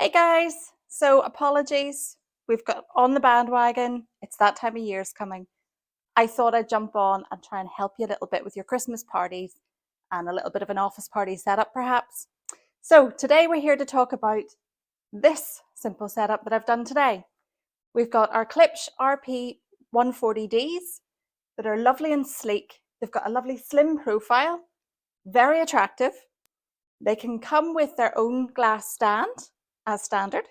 Hey guys, so apologies, we've got on the bandwagon, it's that time of year's coming. I thought I'd jump on and try and help you a little bit with your Christmas parties and a little bit of an office party setup perhaps. So today we're here to talk about this simple setup that I've done today. We've got our Klipsch RP-140Ds that are lovely and sleek. They've got a lovely slim profile, very attractive. They can come with their own glass stand as standard,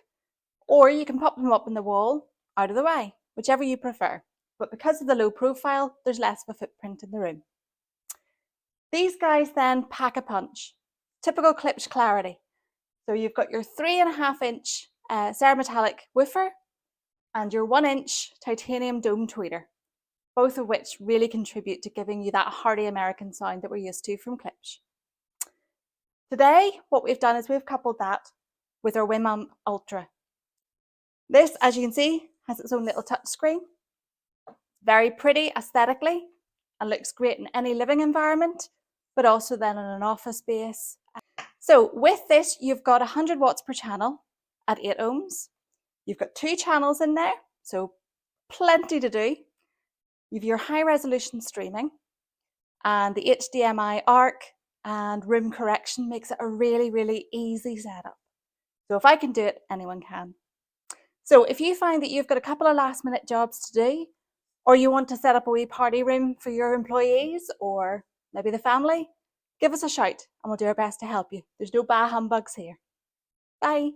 or you can pop them up on the wall out of the way, whichever you prefer. But because of the low profile, there's less of a footprint in the room. These guys then pack a punch. Typical Klipsch clarity. So you've got your 3.5-inch Cerametallic woofer and your 1-inch titanium dome tweeter, both of which really contribute to giving you that hearty American sound that we're used to from Klipsch. Today, what we've done is we've coupled that with our WiiM Amp Ultra. This, as you can see, has its own little touch screen. Very pretty aesthetically and looks great in any living environment, but also then in an office space. So with this, you've got 100 watts per channel at 8 ohms. You've got 2 channels in there, so plenty to do. You've your high resolution streaming and the HDMI ARC and room correction makes it a really, really easy setup. So if I can do it, anyone can. So if you find that you've got a couple of last minute jobs to do, or you want to set up a wee party room for your employees or maybe the family, give us a shout and we'll do our best to help you. There's no bah humbugs here. Bye.